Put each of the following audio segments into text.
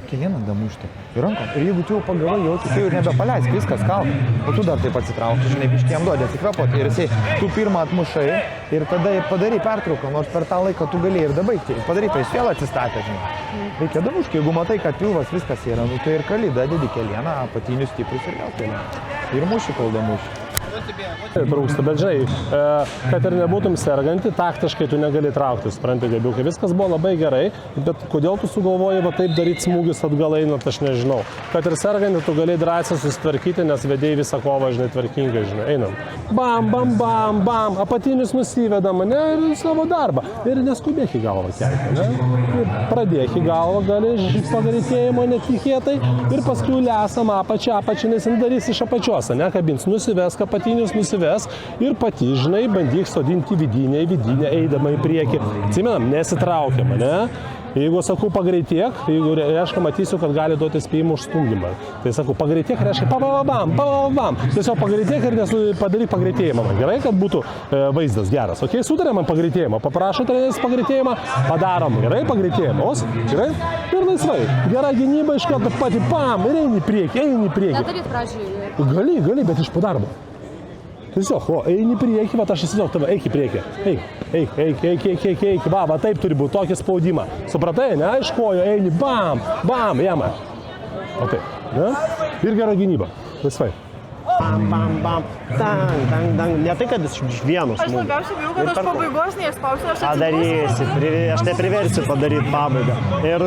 kelieną damušti. Ir rankom. Ir jeigu tu jau pagavai, jau tu jau nebepaleisk, viskas kalba. O tu dar taip atsitraukti, žinai, biškį jam duodi atsikvėpoti. Ir tu pirmą atmušai ir tada padarai pertrauką, nors per tą laiką tu galėjai ir dabaigti. Padarai, tai jis vėl atsistatė, žinai. Reikia damušti, jeigu matai, kad pilvas viskas yra, nu tai ir kali, dadedi kelieną, apatinius stiprus ir vėl kelieną. Ir muši, kol damuši. Trūksta, bet žinai, kad ir nebūtum serganti, taktiškai tu negali traukti, supranti, gabiukai. Viskas buvo labai gerai, bet kodėl tu sugalvoji va taip daryti smūgius atgal einant, aš nežinau. Kad ir serganti, tu gali drąsiai susitvarkyti, nes vedėjai visą kovą, žinai, tvarkingai, žinai, einam. Bam, bam, bam, bam, apatinius nusivedam, ne, ir savo darbą. Ir neskubėk į galvą kelti, ne? Ir pradėk į galvą, gali pagreitėjimo netikėtai ir paskui lesam apačią, nes darys iš apačios, ne, kabins, nusivesk apatinius, nusives ir pati, žinai, bandyk sodinti vidinę, eidama į priekį. Atsimenam, nesitraukiam, ne? Jeigu sakau pagreitėk, jeigu reiškia matysiu, kad gali duoti spėjimų užstumdymą. Tai sakau pagreitėk, reiškia pabam. Tiesiog pagreitėk ir padaryk pagreitėjimą. Gerai, kad būtų vaizdas geras. Ok, sutarėm pagreitėjimą. Paprašo treneris pagreitėjimą, padarom. Gerai, pagreitėjimas. Gerai? Ir laisvai. Gera gynyba iš karto pati pam ir eini į priekį. Nedaryt pradžiai. Gali, bet iš po darbo. Tiesiog, eini į priekį, va aš įsivaizduoju tave, eik į priekį. Eik, va taip turi būti, tokį spaudimą. Supratai, ne, iš kojo eini, bam, jama. O taip, ne? Ir gera gynyba, laisvai. Bam, dang. Ne tai, kad iš vienos. Aš labiausiai bijau, kad aš pabaigos neišspausiu, aš Darysi, aš tai priversiu padaryti pabaigą. Ir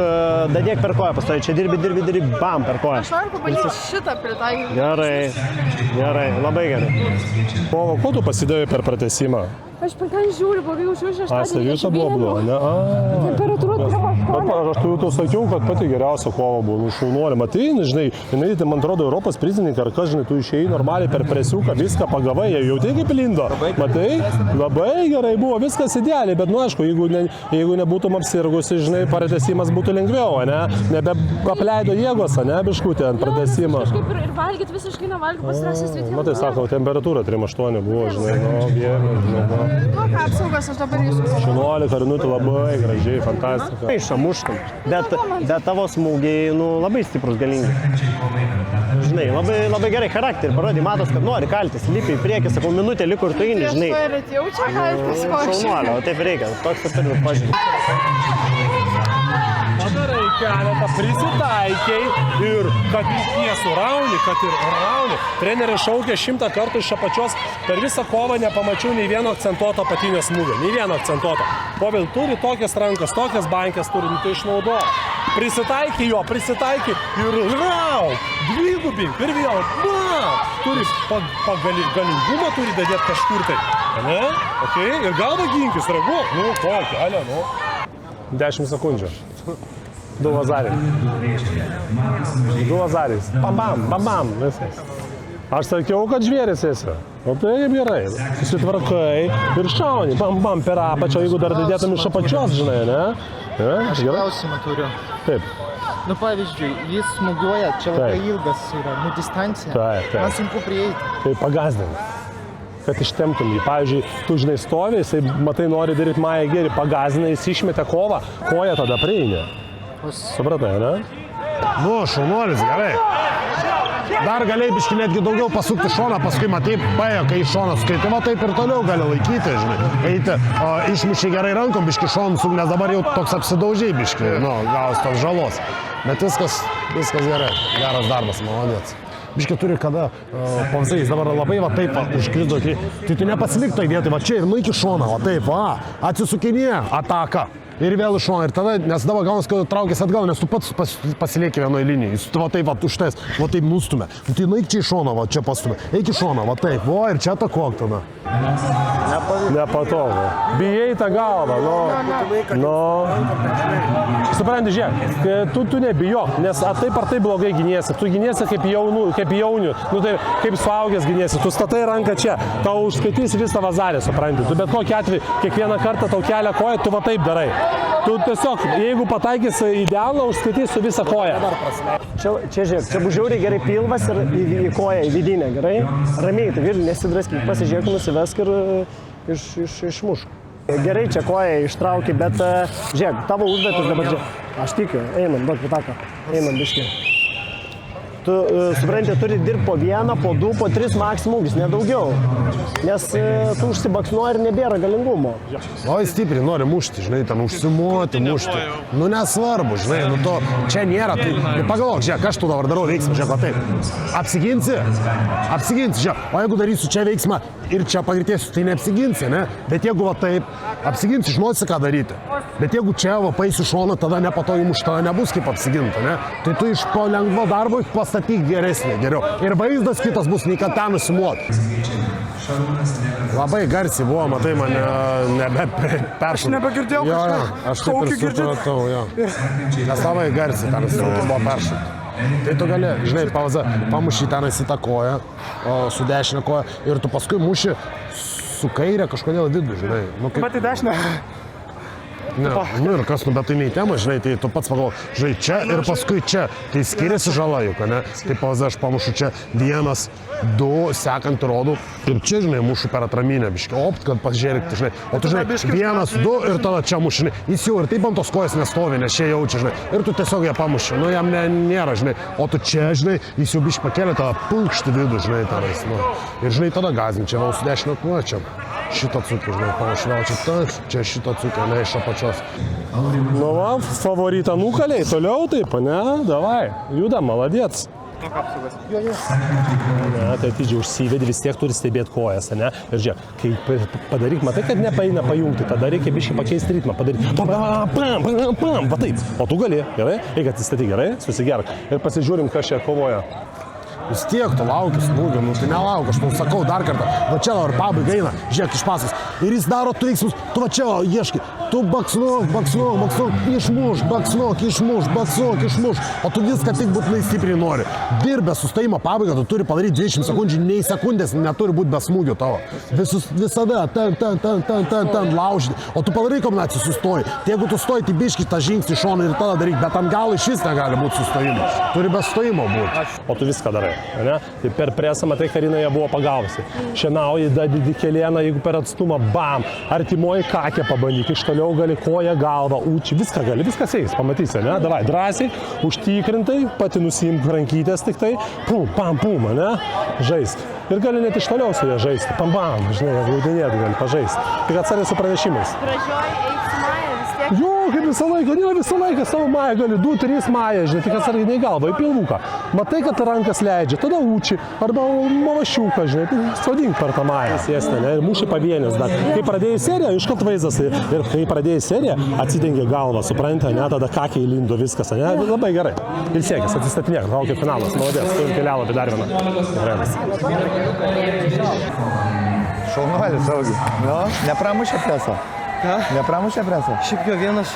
dadėk per koją, pastoji, čia dirbi, bam, per koją. Aš noriu pabandyti šitą pritaikyti. Gerai, labai gerai. Ko tu pasidavai per pratesimą? Aš per ten žiūriu, blogai jaučiu šeštadienį. Savijuta buvo bloga, ne? Temperatūra Bet aš tau sakiau, kad pati geriausia kova buvo, šaunuolė. Matai, žinai, man atrodo, Europos prizininkai, ar kas, žinai, tu išėjai normaliai per presiuką, viską pagavai, jau tai kaip lindo. Matai, labai gerai buvo, viskas idealiai, bet, nu, aišku, jeigu nebūtum apsirgusi, žinai, pratesimas būtų lengviau, ne? Nebeapleido jėgos, ne, biškutė ant pratesimo. Ir valgyti visiškai nevalgyti, pasirasis svetimą. Matai, sako, temperatūra 3,8 buvo, žinai, žinai. Nu, ką apsaugas, aš dabar jūsų. 16 minutų labai gražiai, fantastika. Išamuštum, bet tavo smūgiai, nu, labai stiprus, galingi. Žinai, labai gerai charakterį parodė, matos, kad nori kaltis, lipi į priekį, sakau, minutė liko ir tu eini, žinai. Tai jaučia kaltis, ko aš. Šaunuolė, o taip reikia, toks ir turi pažiūrėti. Padarai keletą, prisitaikiai ir kad nesurauni, kad ir rauni. Treneris šaukė 100 kartų iš apačios, per visą kovą nepamačiau nei vieno akcentuoto apatinio smūgio, nei vieno akcentuoto. Povel turi tokias rankas, tokias bankės turi, nu tai išnaudoja. Prisitaikiai ir rauk, dvigubink ir vėl, turi galingumą, turi dadėti kažkur tai, ne? Ok, ir galva ginkis, reaguok, nu, ko, kelia, nu. 10 sekundžių. 2 vazariais. Bam, viskas. Aš sakiau, kad žvėris esi. O tai kaip gerai. Susitvarkai ir šauni. Bam, per apačią, jeigu dar didėtum iš apačios, žinai, ne? Aš klausimą turiu. Taip. Nu, pavyzdžiui, jis smūgiuoja, čia labai ilgas yra, nu, distancija. Taip. Man sunku prieiti. Tai pagazdink. Kad ištemptum jį. Pavyzdžiui, tu žinai stovi, jisai, matai, nori daryti Mają gerį, pagazdina, jis išmetė kovą, koja tada prieini. Supratai, ne? Nu, šaunuolis, gerai. Dar galėjai biškį netgi daugiau pasukti šoną, paskui matai, paėjo, kai iš šono skaitė, va taip ir toliau gali laikyti, žinai. Eiti, išmušiai gerai rankom, biškį šonų suk, nes dabar jau toks apsidaužiai biškį, nu, gaus tos žalos. Bet viskas gerai, geras darbas, malonėts. Biškį turi, kada Ponzais dabar labai va taip va, užkrido, tai tu nepasilik toj vietoj, va čia ir nuik į šoną, va taip, va, atsisukinėje, ataka. Ir vėl iš šono. Ir tada, nes dabar gaunas, kad traukės atgal, nes tu pats pasilieki vienoje linijoje. Jis va taip, va, užtais, va taip nustumė. Tai nueik čia į šoną, va čia pastumė. Eik į šoną, va taip, va ir čia atakok tada. Nepatogu. Bijai tą galvą, nu. Supranti, žiūrėk, tu nebijok, nes taip ar taip blogai giniesi. Tu giniesi kaip jaunių, nu tai kaip suaugęs giniesi. Tu statai ranką čia, tau užskaitys visą vazarį, supranti. Tu bet kokį atveju, kiekvieną kartą tau kelia koją, tu va taip darai. Tu tiesiog, jeigu pataikysi idealą, užskaitysi visą koją. Čia žiūrėk, čia bus žiauriai gerai pilvas ir į koją, į vidinę, gerai? Ramiai, tai vėl nesidraskyk, pasižiūrėk, nusivesk ir išmušk. Gerai čia koją ištrauki, bet žiūrėk, tavo užduotis dabar, Aš tikiu, einam, duok pitaką. Einam, biški. Tu, supranti, turi dirbti po vieną, po du, po tris maks smūgius, nedaugiau. Nes tu užsibaksnuoji ir nebėra galingumo. O jis stipriai nori mušti, žinai, ten užsimuoti, mušti. Nu nesvarbu, žinai, nu to čia nėra. Tai pagalvok, žiūrėk, aš tu dabar darau veiksmą, žiūrėk, va taip. Apsiginsi, žiūrėk. O jeigu darysiu čia veiksmą ir čia pagritėsiu, tai neapsiginsi, ne? Bet jeigu va taip, apsiginsi, žinosi, ką daryti. Bet jeigu čia va paisiu šoną, tada ne po to įmuš, tada nebus kaip apsiginta, ne? Tai tu iš po lengvo darbo pastatyk geresnį, geriau. Ir vaizdas kitas bus, nei kad ten nusimuot. Labai garsiai buvo, matai, mane nebeperšau. Aš nebegirdėjau kažką. Aš taip ir supratau, jo. Nes labai garsiai ten buvo peršau. Tai tu gali, žinai, pauzą, pamuši ten į tą koją, su dešinę koją ir tu paskui muši su kairė kažkodėl vidų, žinai. Nu, kaip... Bet į dešinę. Ne, nu ir kas, nu, bet tai ne į temą, žinai, tai tu pats pagalvo, žinai, čia ir paskui čia, tai skiriasi žala juk, ne? Tai pauzą aš pamušu čia 1, 2, sekant rodu ir čia, žinai, mušu per atraminę, biškai, opt, kad pasižiūrėkti, žinai, o tu, žinai, 1, 2 ir tada čia mušini, jis jau ir taip ant tos kojas nestovi, nes čia jaučia, žinai, ir tu tiesiog ją pamuši, nu, jam nėra, žinai, o tu čia, žinai, jis jau biškai pakėlė tada pulkšti vidų, žinai, tenais, nu, ir, žinai, tada gazin, čia vėl su dešinio kuo, čia šitą cukį, žinai, panašinau, čia šitą cukį, ne iš apačios. Nu va, favoritą nukalėjai, toliau taip, ne? Davai, judam, maladėts. Ne, tai atidžiai užsivedi, vis tiek turi stebėti kojas, ne? Ir žiūrėk, kai padaryk, matai, kad nepaeina pajungti, tada reikia biškai pakeisti ritmą, padaryk, va taip, o tu gali, gerai? Eik atsistatyk, gerai? Susigerk ir pasižiūrim, kas čia kovoja. Vis tiek tu lauki smūgio, nu tai nelauk, aš tau sakau dar kartą, va čia dabar pabaiga eina, žiūrėk iš pasas, ir jis daro tu veiksmus, tu va čia ieški, tu baksnuok, išmuš, o tu viską tik būtinai stipriai nori. Dirbę sustojimo pabaigą, tu turi padaryti 20 sekundžių, nei sekundės neturi būti be smūgio tavo. Visada ten laužyti, o tu padarai kombinaciją, sustoji. Tai jeigu tu stoji, tai biški tą žingsnį šoną ir tada daryk, bet ant galo iš vis negali būti sustojimo. Turi be stojimo būti. O tu viską darai, ne? Tai per presą, matai, Karina ją buvo pagavusi. Šienauji, dadidi kelieną, jeigu per atstumą, bam, artimoji kakė pabandyk, iš toliau gali koją, galvą, uči, viską gali, viskas eis, pamatysi, ne? Davai, drąsiai, užtikrintai, pati nusiimk rankytės tik tai, pum, ne? Žaisk. Ir gali net iš toliau su ją žaisti, pam, žinai, gaudinėti gali pažaisti. Tik atsargiai su pranešimais. Pradžioj eik su Maja vis tiek. Jo, kaip visą laiką savo Mają gali, 2-3 Mają, žinai, tik atsargiai ne į galvą, į pilvuką. Matai, kad rankas leidžia, tada uči, arba mavašiuką, žinai, tai sodink per tą Mają. Sėsnė, ne, ir muši pavienės, bet kai pradėjai seriją, iškart vaizdas, ir kai pradėjai seriją, atsidengė galvą, supranti, ne, tada kakiai lindo viskas, ne, labai gerai. Ilsėkis, atsistatinėk, laukia finalas, maladės, turim kelialapį dar vieną. Šaunuolis, saugi. Nu, nepramušė presą. Ką? Nepramušė presą. Šiaip jo vienas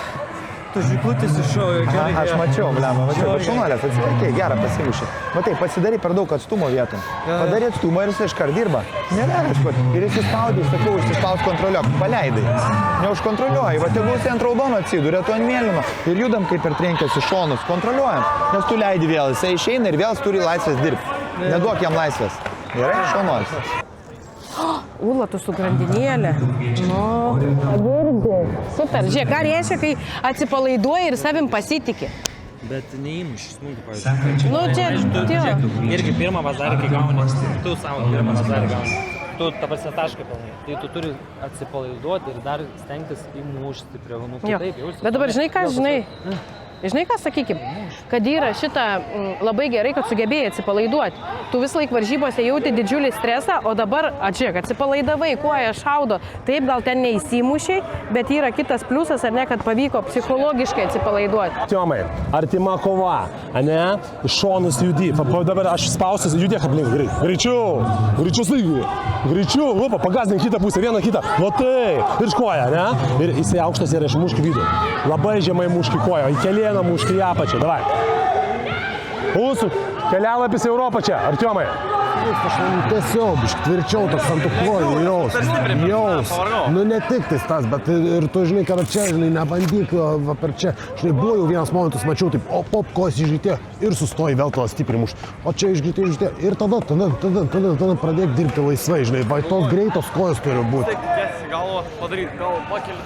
žiklutis iššovė, gerai. Aš mačiau, blema, mačiau, bet šaunuolis atsiverkė, gerą pasimušė. Matai, pasidarai per daug atstumo vietom. Padarė atstumą ir jis iškart dirba. Nereiškia, ir jis įspaudė, sakau, išsispaus kontroliuok, paleidai. Neužkontroliuoji, va tegul jis ant raudono atsidūrė, tu ant mėlyno ir judam kaip ir trenkęs į šonus, kontroliuojam, nes tu leidi vėl, jisai išeina ir vėl jis turi laisvės dirbti. Neduok jam laisvės. Gerai, šaunuolis. Ula, tu su grandinėlė. Nu, girdi. Super. Žiūrėk, ką reiškia, kai atsipalaiduoji ir savim pasitikė. Bet neįmuši smūgį, pavyzdžiui. Nu, čia, Žiūrėk, irgi pirmą vazarį, kai gauni, tu savo pirmą vazarį gauni. Tu ta prasme tašką pelnai. Tai tu turi atsipalaiduoti ir dar stengtis įmušti prie vanų. Bet dabar žinai ką, Žinai ką, sakykim, kad yra šitą labai gerai, kad sugebėjai atsipalaiduoti. Tu visą laiką varžybose jauti didžiulį stresą, o dabar, atžiūrėk, atsipalaidavai, koja šaudo. Taip, gal ten neįsimušiai, bet yra kitas pliusas, ar ne, kad pavyko psichologiškai atsipalaiduoti. Tiomai, artima kova, ne? Iš šonus judi. Dabar aš spausiu, judėk aplink, greičiau staigiai. Greičiau, opa, pagazdink kitą pusę, vieną kitą. Va tai, virš koją, ne? Ir jisai aukštas yra, išmuški vidų. Labai žemai muški koją, į kelieną muški į apačią, davai. Mūsų kelialapis į Europą čia, Artiomai. Tiesiog, tvirčiau toks ant tų kojų, jaus. Nu ne tik tas, bet ir tu žinai, kad čia, žinai, nebandyk, va per čia. Žinai, buvo jau vienas momentas, mačiau taip, op, kojas išžytė ir sustoji vėl tada stipriai mušti. O čia išžytė ir tada pradėk dirbti laisvai, žinai, va tos greitos kojos turi būti. čia galvo padaryti, galvo pakeli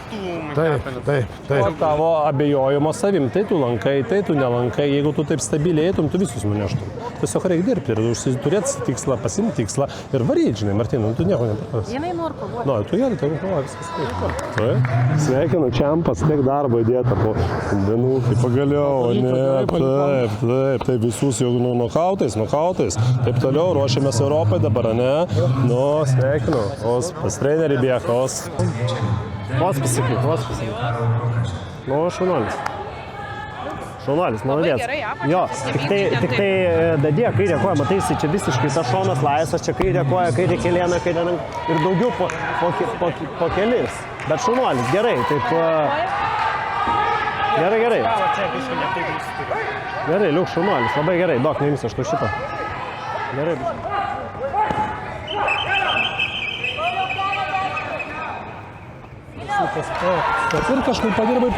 Taip. O tavo abejojimo savim, tai tu lankai, tai tu nelankai, jeigu tu taip stabiliai eitum, tu visus nuneštum. Tiesiog reikia dirbti ir turėti tikslą, pasimti tikslą ir varyti, žinai, Martynai, tu nieko nepaprasi. Jinai nori kovoti. Na, tu gerai, tai kovoji, viskas taip. Taip. Sveikinu, Čempas, tiek darbo įdėta po dienų, tai pagaliau, taip, visus jau nokautais, taip toliau, ruošiamės Europai dabar, ne? Nu, sveikinu, pas trenerį bėga, Vos pasakyk. Nu, šaunuolis, maladės. gerai, apačią Jo, susivykdyti, tik tai dadė, kairė koja, matai, čia visiškai tas šonas laisvas, čia kairė koja, kairė kelėna, ir daugiau po kelis. Bet šaunuolis, gerai, taip... Gerai. Gerai, liuk šaunuolis, labai gerai, daug neimsi aš to šito. Gerai. Ir kažkur padirbai,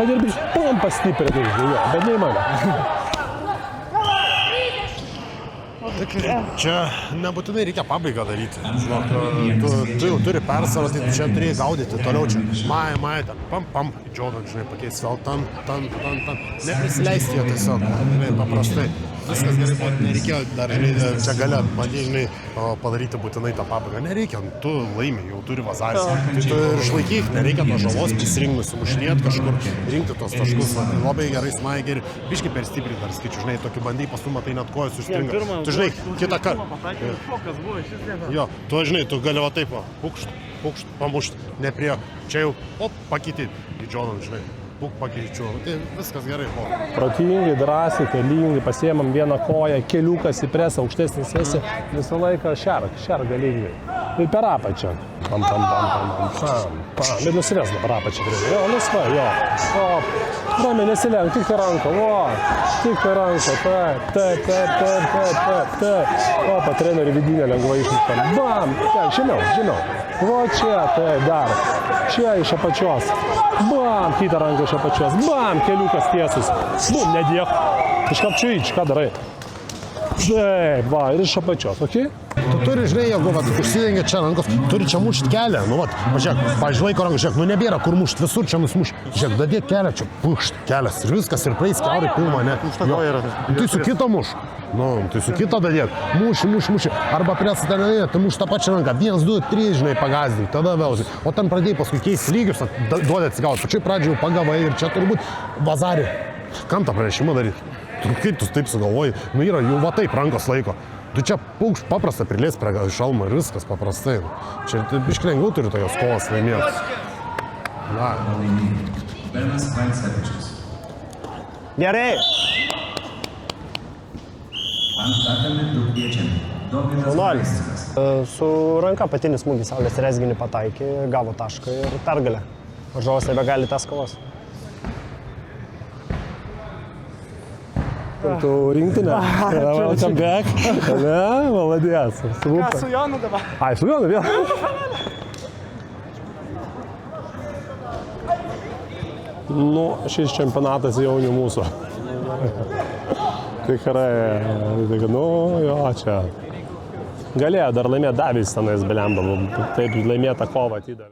pom pastiprinai, bet neįmanoma. Čia nebūtinai reikia pabaigą daryti. Žinok, tu jau turi persvarą, čia turi gaudyti toliau čia. Maja, ten, pam, Jordan, žinai, pakeis vėl, tan. Neprisileisti jo tiesiog, žinai, paprastai. Viskas gerai buvo, nereikėjo dar, žinai, čia gale, žinai, padaryti būtinai tą pabaigą. Nereikia, tu laimi, jau turi vazarį. Tai tu ir išlaikyk, nereikia to žalos prisirinkti, nusimušinėti kažkur, rinkti tos taškus. Labai gerai smagiai ir biškai per stipriai dar skaičiu, žinai, tokį bandai pastumą, tai net kojas užstringa. Tu žinai, kitą kartą. Jo, tu žinai, tu gali va taip, pukšt, pamušt, neprie, čia jau, pakiti į Jordan, žinai. Pakeičiu, tai viskas gerai buvo. Protingai, drąsiai, galingai, pasiemam vieną koją, keliukas į presą, aukštesnį sesį, visą laiką šerk galingai. Ir per apačią. Pam. Ir nusives dabar apačią. Jo, laisva, jo. Ramiai nesilenk, tik per ranką, taip. Pa trenerių vidinę lengvai išmuštam. Bam, žemiau. Va čia, tai dar. Čia iš apačios. Bam, kitą ranką iš apačios. Bam, keliukas tiesus. Bum, nedėk. Iškapčiuič, ką darai? Taip, va, ir iš apačios, okei? Tu turi, žinai, jeigu užsidengia čia rankos, turi čia mušti kelią. Nu, žiūrėk, pažiūrėk ranką, žiūrėk, nebėra kur mušti, visur čia nusmuš. Žiūrėk, dadėk kelią, čia pukšt kelias ir viskas, ir praeis kiaurai pilna, ne? Tai su kito muš. Tai su kito dadėk. Muši. Arba presą ten nedėk, tai muš tą pačią ranką. 1, 2, 3, žinai, pagazdink, tada vėl. O ten pradėjai paskui keisti lygius, duodė atsigauti. Pačiai pradžiai pagavai ir čia turi būti vazarį. Kam tą pranešimą daryti? Kaip tu taip sugalvoji? Nu, yra jau va taip rankos laiko. Tu čia pukšt paprastą prilės prie šalmą ir viskas paprastai. Čia biškai lengviau turi tokios kovas laimėti. Gerai. Šaunuolis. Su ranka patinis smūgis Saulės rezginį pataikė, gavo tašką ir pergalę. Varžovas nebegali tas kovos. Tu rinktinę. Welcome back. Ne, maladės. Ką su Jonu dabar? Ai, su Jonu vėl. Nu, šis čempionatas jau ne mūsų. Tikrai, nu, jo, čia. Galėjo dar laimėti Davis tenais, belemba, taip laimėtą kovą atidavė.